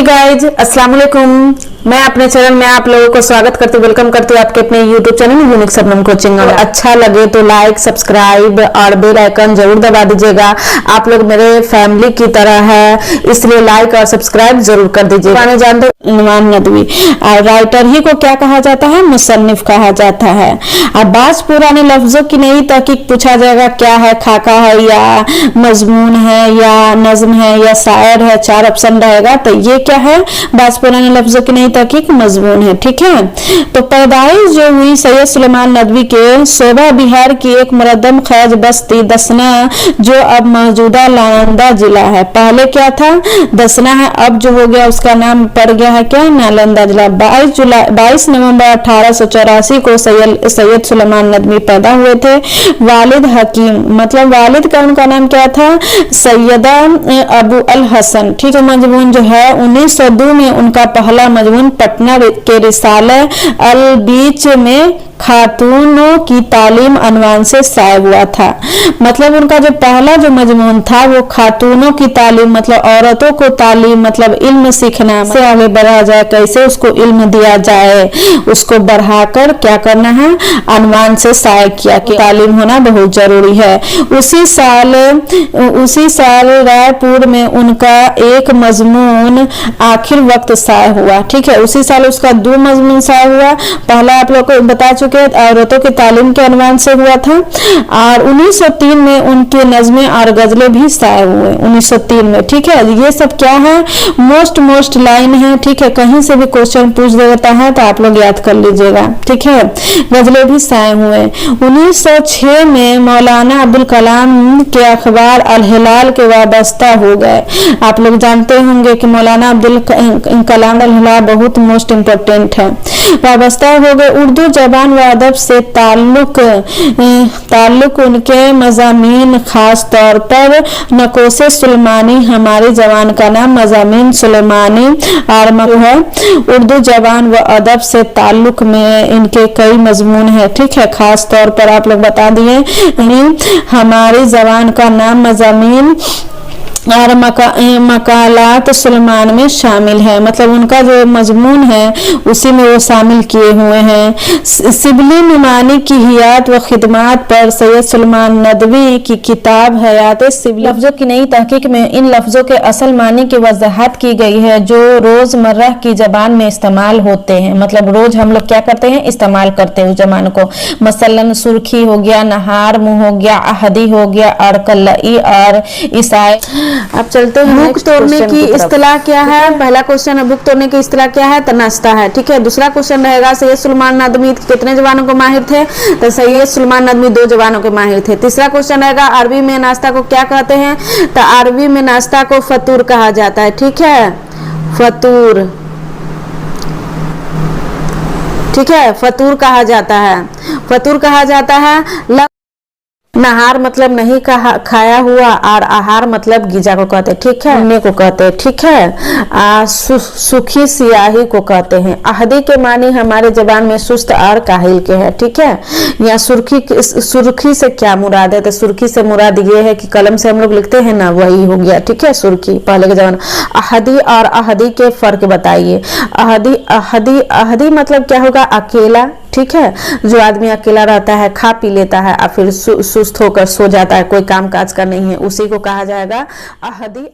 Guys अस्सलाम वालेकुम। मैं अपने चैनल में आप लोगों को स्वागत करती हूँ, वेलकम करती हूँ आपके अपने YouTube channel unique Shabnam coaching. और अच्छा लगे तो लाइक, सब्सक्राइब और बेल आइकन जरूर दबा दीजिएगा। आप लोग मेरे फैमिली की तरह है, इसलिए लाइक और सब्सक्राइब जरूर कर दीजिएगा। जानते इमाम नदवी और राइटर ही को क्या कहा जाता है? मुसन्निफ कहा जाता है। अब बात पुराने लफ्जों की नई तहकीक पूछा जाएगा, क्या है? खाका है या मजमून है या नज्म है या शायर है? 4 ऑप्शन रहेगा। तो ये क्या है? बात पुराने लफ्जों की नई तहकीक मजमून है। ठीक है, तो पैदाइश जो हुई सैयद सुलेमान नदवी के शोभा बिहार की एक मुरद्दम खैज बस्ती दसना, जो अब मौजूदा नालंदा जिला है। पहले क्या था? दसना है, अब जो हो गया उसका नाम पड़ गया है क्या? नालंदा जिला। 22 नवंबर 1884 को सैयद सुलेमान नदवी पैदा हुए थे। वालिद हकीम, मतलब वालिद का उनका नाम क्या था? सैयदा अबू अल हसन। ठीक है, मजमून जो है 1902 में उनका पहला मजमून पटना के रिसाले अल बीच में खातूनों की तालीम अनवान से शाये हुआ था। मतलब उनका जो पहला जो मजमून था वो खातूनों की तालीम, मतलब औरतों को तालीम, मतलब इल्म सीखना से आगे बढ़ा जाए, कैसे उसको इल्म दिया जाए, उसको बढ़ाकर क्या करना है? अनवान से शाये किया कि तालीम होना बहुत जरूरी है। उसी साल रायपुर में उनका एक मजमून आखिर वक्त शाये हुआ। ठीक है, उसी साल उसका 2 मजमून शाये हुआ। पहला आप लोग को बता चुके औरतों की तालीम के अनवान से हुआ था। और 1903 में उनके नज़में और गजलें भी शाये हुए 1903 में। ठीक है, ये सब क्या है? मोस्ट लाइन है। ठीक है, कहीं से भी क्वेश्चन पूछ देता है तो आप लोग याद कर लीजिएगा। ठीक है, गजलें भी शाये हुए। 1906 में मौलाना अब्दुल कलाम के अखबार अल हिलाल के वाबस्ता हो गए। आप लोग जानते होंगे कि मौलाना अब्दुल कलाम अल हिलाल बहुत मोस्ट इम्पोर्टेंट है। वाबस्ता हो गए। उर्दू जबान व अदब से ताल्लुक उनके मज़ामीन, खास तौर पर नकोशे सुलेमानी, हमारी जबान का नाम मज़ामीन सुलेमानी और है। उर्दू जबान व अदब से ताल्लुक में इनके कई मजमून है। ठीक है, खास तौर पर आप लोग बता दिए हमारी जबान का नाम मज़ामीन और मकालात सुलेमान में शामिल है। मतलब उनका जो मजमून है उसी में वो शामिल किए हुए हैं। सिबली नुमानी की हियात व खिदमात पर सैयद सुलेमान नदवी की किताब हयात सिबली लफ्जों की नई तहकीक में इन लफ्जों के असल मानी की वजाहत की गई है जो रोजमर्रा की जबान में इस्तेमाल होते हैं। मतलब रोज हम लोग क्या करते हैं? इस्तेमाल करते हैं उस जबान को। मसलन सुर्खी हो गया, नहार मुंह हो गया, अहदी हो गया, अड़कलई और ईसाई। अब चलते हैं भूख तोड़ने की इस्तिलाह क्या है? पहला क्वेश्चन है भूख तोड़ने की इस्तिलाह क्या है? तनास्ता है। ठीक है, दूसरा क्वेश्चन रहेगा सैयद सुलेमान नदवी कितने जबानों को माहिर थे? तो सैयद सुलेमान नदवी 2 जबानों के माहिर थे। तीसरा क्वेश्चन रहेगा अरबी में नाश्ता को क्या कहते हैं? तो अरबी में नाश्ता को फतूर कहा जाता है। ठीक है, फतूर। ठीक है, फतूर कहा जाता है। फतूर कहा जाता है। नहार मतलब नहीं खाया हुआ और आहार मतलब गीजा को कहते हैं। ठीक है, उन्ने को कहते हैं। ठीक है, सुखी सियाही को कहते हैं। अहदी के मानी हमारे जबान में सुस्त और काहिल के है। ठीक है, यहाँ सुर्खी से क्या मुराद है? तो सुर्खी से मुराद ये है कि कलम से हम लोग लिखते हैं ना, वही हो गया। ठीक है, सुर्खी पहले के जमाना। अहदी और अहदी के फर्क बताइए। अहदी मतलब क्या होगा? अकेला। ठीक है, जो आदमी अकेला रहता है, खा पी लेता है और फिर सुस्त होकर सो जाता है, कोई काम काज का नहीं है, उसी को कहा जाएगा अहदी।